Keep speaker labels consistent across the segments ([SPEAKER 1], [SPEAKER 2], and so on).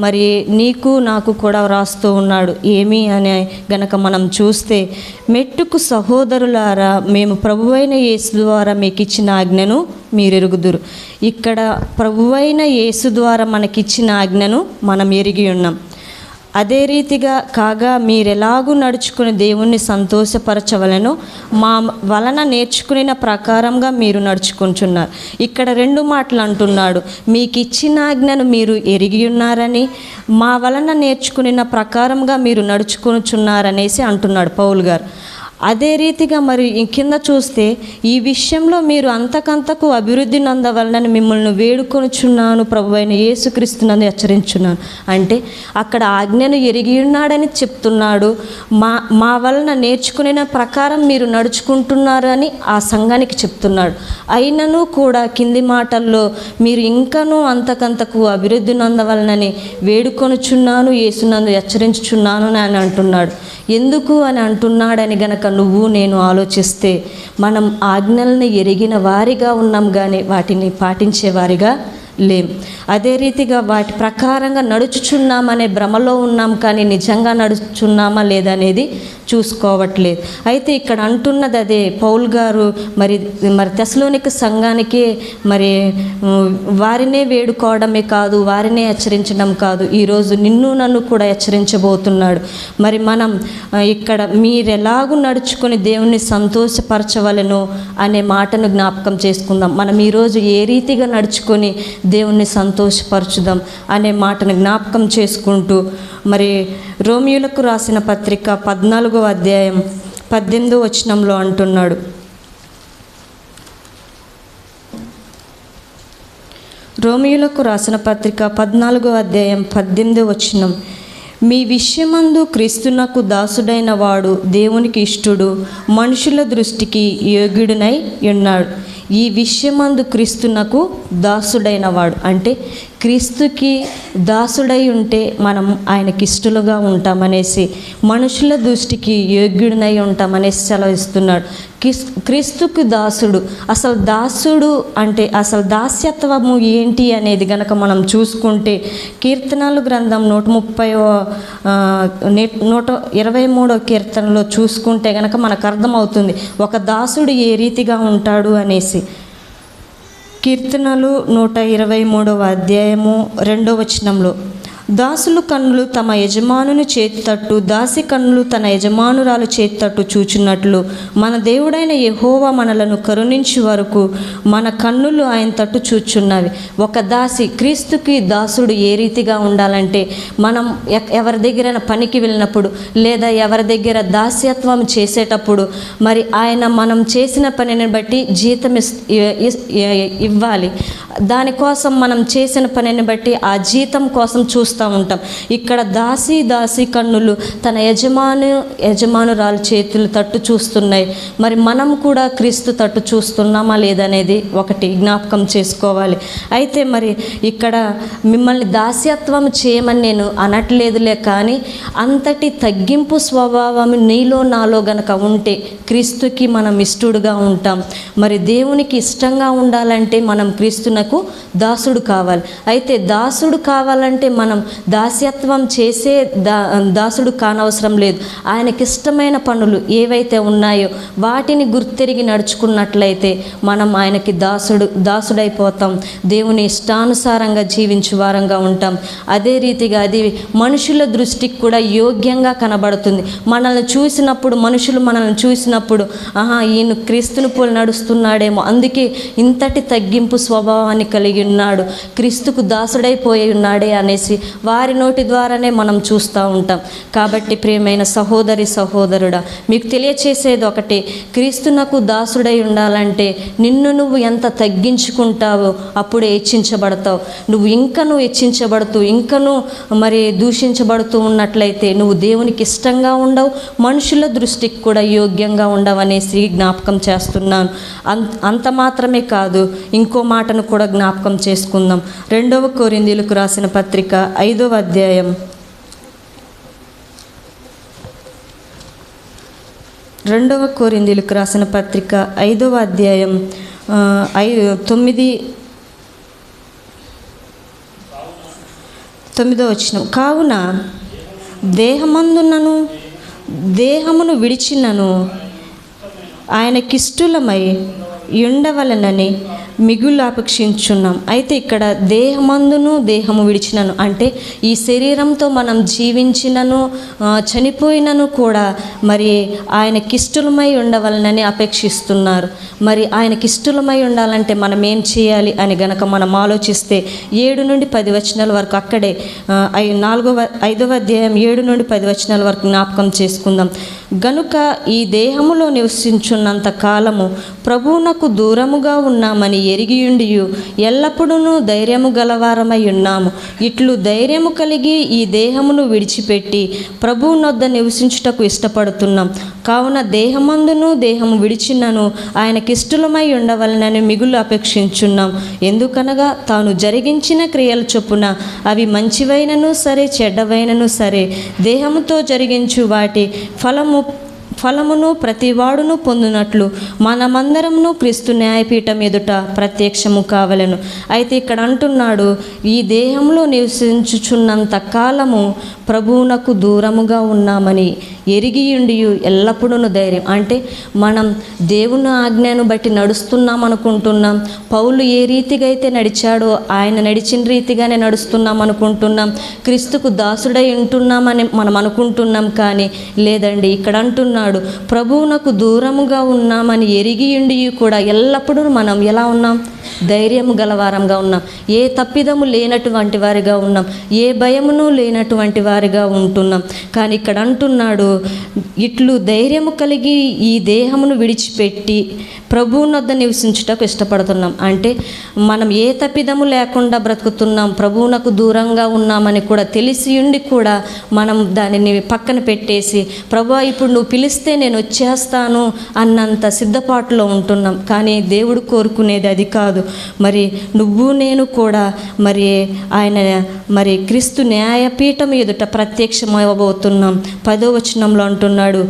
[SPEAKER 1] మరి నీకు నాకు కూడా వ్రాస్తూ ఉన్నాడు. ఏమి అని గనక మనం చూస్తే, మెట్టుకు సహోదరులారా, మేము ప్రభువైన యేసు ద్వారా మీకు ఇచ్చిన ఆజ్ఞను మీరెరుగుదురు. ఇక్కడ ప్రభువైన యేసు ద్వారా మనకిచ్చిన ఆజ్ఞను మనం ఎరిగి ఉన్నాం. అదే రీతిగా కాగా మీరెలాగూ నడుచుకుని దేవుణ్ణి సంతోషపరచవలెనో మా వలన నేర్చుకున్న ప్రకారంగా మీరు నడుచుకుంటున్నారు. ఇక్కడ 2 మాటలు అంటున్నాడు. మీకు ఇచ్చిన ఆజ్ఞను మీరు ఎరిగి ఉన్నారని, మా వలన నేర్చుకున్న ప్రకారంగా మీరు నడుచుకుంటున్నారనేసి అంటున్నాడు పౌలు గారు. అదే రీతిగా మరి కింద చూస్తే, ఈ విషయంలో మీరు అంతకంతకు అభివృద్ధి నందవలనని మిమ్మల్ని వేడుకొనుచున్నాను, ప్రభువైన యేసుక్రీస్తునందు హెచ్చరించున్నాను. అంటే అక్కడ ఆజ్ఞను ఎరిగి ఉన్నాడని చెప్తున్నాడు. మా వలన నేర్చుకునే ప్రకారం మీరు నడుచుకుంటున్నారు అని ఆ సంఘానికి చెప్తున్నాడు. అయినను కూడా కింది మాటల్లో మీరు ఇంకనూ అంతకంతకు అభివృద్ధి నందవలనని వేడుకొనుచున్నాను, యేసునందు హెచ్చరించుచున్నాను అని అంటున్నాడు. ఎందుకు అని అంటున్నాడని గనక నువ్వు నేను ఆలోచిస్తే, మనం ఆజ్ఞల్ని ఎరిగిన వారిగా ఉన్నాం కానీ వాటిని పాటించేవారిగా లేం. అదే రీతిగా వాటి ప్రకారంగా నడుచుచున్నామనే భ్రమలో ఉన్నాం, కానీ నిజంగా నడుచుచున్నామా లేదనేది చూసుకోవట్లేదు. అయితే ఇక్కడ అంటున్నది అదే. పౌలు గారు మరి తెస్సలోనిక సంఘానికి మరి వారినే వేడుకోవడమే కాదు, వారినే హెచ్చరించడం కాదు, ఈరోజు నిన్ను నన్ను కూడా హెచ్చరించబోతున్నాడు. మరి మనం ఇక్కడ మీరెలాగూ నడుచుకొని దేవుణ్ణి సంతోషపరచవలెనో అనే మాటను జ్ఞాపకం చేసుకుందాం. మనం ఈరోజు ఏ రీతిగా నడుచుకొని దేవుణ్ణి సంతోషపరచుదాం అనే మాటను జ్ఞాపకం చేసుకుంటూ, మరి రోమియోలకు రాసిన పత్రిక 14వ అధ్యాయం 18వ వచనంలో అంటున్నాడు. రోమియోలకు రాసిన పత్రిక 14వ అధ్యాయం 18వ వచనం, మీ విషయమందు క్రీస్తునకు దాసుడైన వాడు దేవునికి ఇష్టుడు, మనుషుల దృష్టికి యోగ్యుడినై ఉన్నాడు. ఈ విషయమందు క్రీస్తునకు దాసుడైన వాడు అంటే క్రీస్తుకి దాసుడై ఉంటే మనం ఆయనకి ఇష్టలుగా ఉంటామనేసి, మనుషుల దృష్టికి యోగ్యుడినై ఉంటామనేసి సెలవిస్తున్నాడు. క్రీస్తుకు దాసుడు. అసలు దాసుడు అంటే అసలు దాస్యత్వము ఏంటి అనేది గనక మనం చూసుకుంటే, కీర్తనలు గ్రంథం 123వ కీర్తనలో చూసుకుంటే గనక మనకు అర్థమవుతుంది ఒక దాసుడు ఏ రీతిగా ఉంటాడు అనేసి. కీర్తనలు 123వ అధ్యాయము 2వ వచనంలో, దాసులు కన్నులు తమ యజమానుని చేతి తట్టు, దాసి కన్నులు తన యజమానురాలు చేతి తట్టు చూచున్నట్లు మన దేవుడైన యెహోవా మనలను కరుణించు వరకు మన కన్నులు ఆయన తట్టు చూచున్నవి. ఒక దాసి, క్రీస్తుకి దాసుడు ఏ రీతిగా ఉండాలంటే, మనం ఎవరి దగ్గర పనికి వెళ్ళినప్పుడు లేదా ఎవరి దగ్గర దాస్యత్వం చేసేటప్పుడు మరి ఆయన మనం చేసిన పనిని బట్టి జీతం ఇవ్వాలి. దానికోసం మనం చేసిన పనిని బట్టి ఆ జీతం కోసం చూస్తూ ఉంటాం. ఇక్కడ దాసి కన్నులు తన యజమానురాలు చేతులు తట్టు చూస్తున్నాయి. మరి మనం కూడా క్రీస్తు తట్టు చూస్తున్నామా లేదనేది ఒకటి జ్ఞాపకం చేసుకోవాలి. అయితే మరి ఇక్కడ మిమ్మల్ని దాస్యత్వం చేయమని నేను అనట్లేదులే, కానీ అంతటి తగ్గింపు స్వభావం నీలో నాలో గనక ఉంటే క్రీస్తుకి మనం ఇష్టడుగా ఉంటాం. మరి దేవునికి ఇష్టంగా ఉండాలంటే మనం క్రీస్తునకు దాసుడు కావాలి. అయితే దాసుడు కావాలంటే మనం దాస్యత్వం చేసే దాసుడు కానవసరం లేదు. ఆయనకి ఇష్టమైన పనులు ఏవైతే ఉన్నాయో వాటిని గుర్తెరిగి నడుచుకున్నట్లయితే మనం ఆయనకి దాసుడైపోతాం. దేవుని ఇష్టానుసారంగా జీవించు వారంగా ఉంటాం. అదే రీతిగా అది మనుషుల దృష్టికి కూడా యోగ్యంగా కనబడుతుంది. మనుషులు మనల్ని చూసినప్పుడు ఈయన క్రీస్తుని పోలి నడుస్తున్నాడేమో, అందుకే ఇంతటి తగ్గింపు స్వభావాన్ని కలిగి ఉన్నాడు, క్రీస్తుకు దాసుడైపోయి ఉన్నాడే అనేసి వారి నోటి ద్వారానే మనం చూస్తూ ఉంటాం. కాబట్టి ప్రియమైన సహోదరి సహోదరుడా, మీకు తెలియచేసేది ఒకటి, క్రీస్తునకు దాసుడై ఉండాలంటే నిన్ను నువ్వు ఎంత తగ్గించుకుంటావో అప్పుడే హెచ్చించబడతావు. నువ్వు హెచ్చించబడుతూ మరి దూషించబడుతూ ఉన్నట్లయితే నువ్వు దేవునికి ఇష్టంగా ఉండవు, మనుషుల దృష్టికి కూడా యోగ్యంగా ఉండవనేసి జ్ఞాపకం చేస్తున్నాను. అంత మాత్రమే కాదు, ఇంకో మాటను కూడా జ్ఞాపకం చేసుకుందాం. 2వ కొరింథీయులకు రాసిన పత్రిక 5వ అధ్యాయం 2వ కొరింథీయులకు రాసిన పత్రిక 5వ అధ్యాయం 9 9వ వచనం, కావున దేహమును విడిచినను ఆయనకిష్టులమై ఉండవలనని మిగులు అపేక్షించున్నాం. అయితే ఇక్కడ దేహము విడిచినను అంటే ఈ శరీరంతో మనం జీవించినను చనిపోయినను కూడా మరి ఆయనకిష్టులమై ఉండవలనని అపేక్షిస్తున్నారు. మరి ఆయనకిష్టులమై ఉండాలంటే మనం ఏం చేయాలి అని గనక మనం ఆలోచిస్తే 7 నుండి 10 వచనాల వరకు అక్కడే 5వ అధ్యాయం 7 నుండి 10 వచనాల వరకు జ్ఞాపకం చేసుకుందాం. గనుక ఈ దేహములో నివసించున్నంత కాలము ప్రభువునకు దూరముగా ఉన్నామని ఎరిగియుండియు ఎల్లప్పుడూ ధైర్యము గలవారమై ఉన్నాము. ఇట్లు ధైర్యము కలిగి ఈ దేహమును విడిచిపెట్టి ప్రభువునొద్ద నివసించుటకు ఇష్టపడుతున్నాం. కావున దేహము విడిచినను ఆయనకిష్టులమై ఉండవలనని మిగులు అపేక్షించున్నాం. ఎందుకనగా తాను జరిగించిన క్రియల చొప్పున అవి మంచివైనను సరే చెడ్డవైనను సరే దేహముతో జరిగించు వాటి ఫలమును ప్రతివాడును పొందినట్లు మనమందరమును క్రీస్తు న్యాయపీఠం ఎదుట ప్రత్యక్షము కావలెను. అయితే ఇక్కడ అంటున్నాడు, ఈ దేహంలో నివసించుచున్నంత కాలము ప్రభువునకు దూరముగా ఉన్నామని ఎరిగియుండి ఎల్లప్పుడూ ధైర్యం అంటే మనం దేవుని ఆజ్ఞను బట్టి నడుస్తున్నాం అనుకుంటున్నాం. పౌలు ఏ రీతిగా అయితే నడిచాడో ఆయన నడిచిన రీతిగానే నడుస్తున్నాం అనుకుంటున్నాం. క్రీస్తుకు దాసుడై ఉంటున్నామని మనం అనుకుంటున్నాం. కానీ లేదండి, ఇక్కడ అంటున్నాడు ప్రభువునకు దూరముగా ఉన్నామని ఎరిగియుండి కూడా ఎల్లప్పుడూ మనం ఎలా ఉన్నాం? ధైర్యము గలవారంగా ఉన్నాం. ఏ తప్పిదము లేనటువంటి వారిగా ఉన్నాం. ఏ భయమును లేనటువంటి వారిగా ఉంటున్నాం. కానీ ఇక్కడ అంటున్నాడు, ఇట్లు ధైర్యము కలిగి ఈ దేహమును విడిచిపెట్టి ప్రభువునొద్ద నివసించుటకు ఇష్టపడుతున్నాం. అంటే మనం ఏ తప్పిదము లేకుండా బ్రతుకుతున్నాం, ప్రభువునకు దూరంగా ఉన్నామని కూడా తెలిసి ఉండి కూడా మనం దానిని పక్కన పెట్టేసి ప్రభువా ఇప్పుడు నువ్వు పిలిస్తే నేను వచ్చేస్తాను అన్నంత సిద్ధపాటులో ఉంటున్నాం. కానీ దేవుడు కోరుకునేది అది కాదు. మరి నువ్వు నేను కూడా మరి క్రీస్తు న్యాయపీఠం ఎదుట ప్రత్యక్షమవబోతున్నాం. 10వ వచనంలో అంటున్నాడు,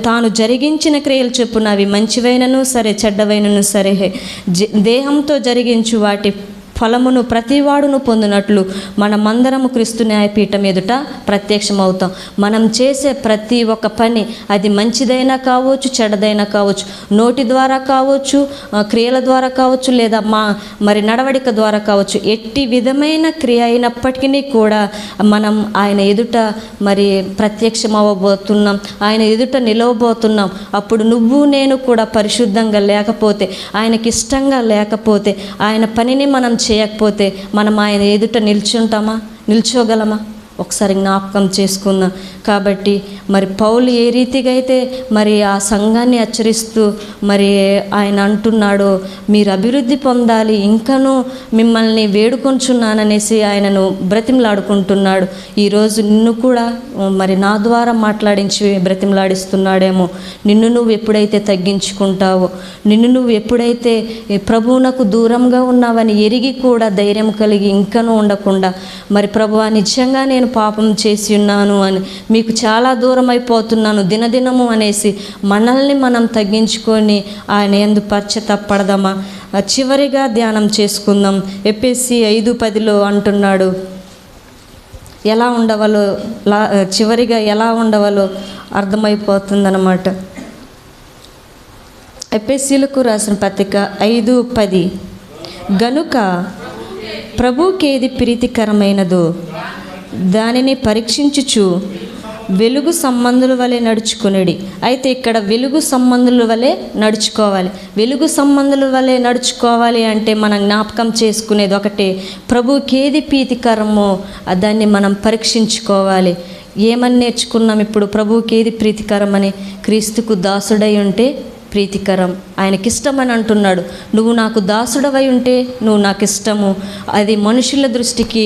[SPEAKER 1] తాను జరిగించిన క్రియలు చొప్పున అవి మంచివైనను సరే చెడ్డవైనను సరే దేహంతో జరిగించు వాటి ఫలమును ప్రతివాడును పొందినట్లు మనమందరము క్రీస్తు న్యాయపీఠం ఎదుట ప్రత్యక్షమవుతాం. మనం చేసే ప్రతి ఒక్క పని అది మంచిదైనా కావచ్చు చెడ్డదైనా కావచ్చు, నోటి ద్వారా కావచ్చు, క్రియల ద్వారా కావచ్చు, లేదా మరి నడవడిక ద్వారా కావచ్చు, ఎట్టి విధమైన క్రియ అయినప్పటికీ కూడా మనం ఆయన ఎదుట మరి ప్రత్యక్షమవ్వబోతున్నాం, ఆయన ఎదుట నిలవబోతున్నాం. అప్పుడు నువ్వు నేను కూడా పరిశుద్ధంగా లేకపోతే, ఆయనకి ఇష్టంగా లేకపోతే, ఆయన పనిని మనం చేయకపోతే మనం ఆయన ఎదుట నిల్చోగలమా? ఒకసారి జ్ఞాపకం చేసుకుందాం. కాబట్టి మరి పౌలు ఏ రీతిగా అయితే మరి ఆ సంఘాన్ని హెచ్చరిస్తూ మరి ఆయన అంటున్నాడో, మీరు అభివృద్ధి పొందాలి, ఇంకనూ మిమ్మల్ని వేడుకొంచున్నాననేసి ఆయనను బ్రతిమలాడుకుంటున్నాడు. ఈరోజు నిన్ను కూడా మరి నా ద్వారా మాట్లాడించి బ్రతిమలాడిస్తున్నాడేమో. నిన్ను నువ్వు ఎప్పుడైతే తగ్గించుకుంటావో, నిన్ను నువ్వు ఎప్పుడైతే ప్రభువునకు దూరంగా ఉన్నావని ఎరిగి కూడా ధైర్యం కలిగి ఇంకనూ ఉండకుండా మరి ప్రభువా నిజంగా నేను పాపం చేసి ఉన్నాను అని, మీకు చాలా దూరం అయిపోతున్నాను దినదినము అనేసి మనల్ని మనం తగ్గించుకొని ఆయన యందు పశ్చాత్తాపపడదామా? చివరిగా ధ్యానం చేసుకుందాం. ఎఫెసీ 5:10 అంటున్నాడు, చివరిగా ఎలా ఉండవాలో అర్థమైపోతుందన్నమాట. ఎఫెసీలకు రాసిన పత్రిక 5:10, గనుక ప్రభువుకేది ప్రీతికరమైనదో దానిని పరీక్షించుచు వెలుగు సంబంధుల వలె నడుచుకునేది. అయితే ఇక్కడ వెలుగు సంబంధుల వలె నడుచుకోవాలి. వెలుగు సంబంధుల వలె నడుచుకోవాలి అంటే మనం జ్ఞాపకం చేసుకునేది ఒకటే, ప్రభువుకి ఏది ప్రీతికరమో దాన్ని మనం పరీక్షించుకోవాలి. ఏమని నేర్చుకున్నాం ఇప్పుడు? ప్రభువుకి ఏది ప్రీతికరమని? క్రీస్తుకు దాసుడై ఉంటే ప్రీతికరం, ఆయనకిష్టమని అంటున్నాడు. నువ్వు నాకు దాసుడవై ఉంటే నువ్వు నాకు ఇష్టము, అది మనుషుల దృష్టికి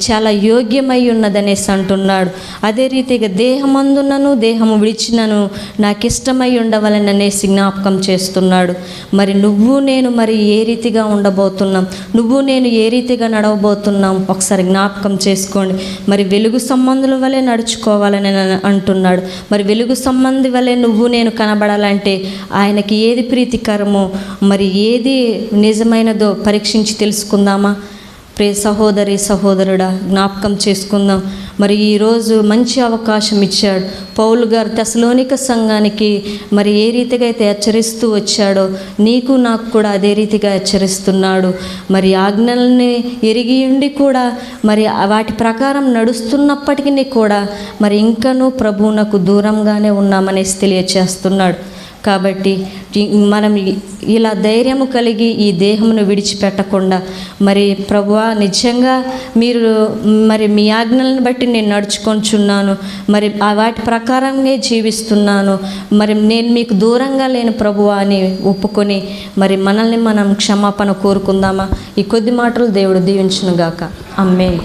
[SPEAKER 1] చాలా యోగ్యమై ఉన్నదనేసి అంటున్నాడు. అదే రీతిగా దేహము విడిచినను నాకు ఇష్టమై ఉండవలననేసి జ్ఞాపకం చేస్తున్నాడు. మరి నువ్వు నేను మరి ఏ రీతిగా ఉండబోతున్నాం, నువ్వు నేను ఏ రీతిగా నడవబోతున్నాం ఒకసారి జ్ఞాపకం చేసుకోండి. మరి వెలుగు సంబంధుల వలె నడుచుకోవాలని అంటున్నాడు. మరి వెలుగు సంబంధి వలె నువ్వు నేను కనబడాలంటే ఆయనకి ఏది ప్రీతికరమో మరి ఏది నిజమైనదో పరీక్షించి తెలుసుకుందామా? ప్రియ సహోదరి సహోదరుడా, జ్ఞాపకం చేసుకుందాం. మరి ఈరోజు మంచి అవకాశం ఇచ్చాడు పౌలు గారు తెస్సలోనిక సంఘానికి. మరి ఏ రీతిగా అయితే హెచ్చరిస్తూ వచ్చాడో నీకు నాకు కూడా అదే రీతిగా హెచ్చరిస్తున్నాడు. మరి ఆజ్ఞల్ని ఎరిగి ఉండి కూడా మరి వాటి ప్రకారం నడుస్తున్నప్పటికీ కూడా మరి ఇంకనూ ప్రభువునకు దూరంగానే ఉన్నామనేసి తెలియచేస్తున్నాడు. కాబట్టి మనం ఇలా ధైర్యము కలిగి ఈ దేహమును విడిచిపెట్టకుండా మరి ప్రభువా, నిజంగా మీరు మరి మీ ఆజ్ఞలను బట్టి నేను నడుచుకొంచున్నాను, మరి వాటి ప్రకారంగా జీవిస్తున్నాను, మరి నేను మీకు దూరంగా లేను ప్రభువా అని ఒప్పుకొని మరి మనల్ని మనం క్షమాపణ కోరుకుందామా? ఈ కొద్ది మాటలు దేవుడు దీవించునుగాక. ఆమేన్.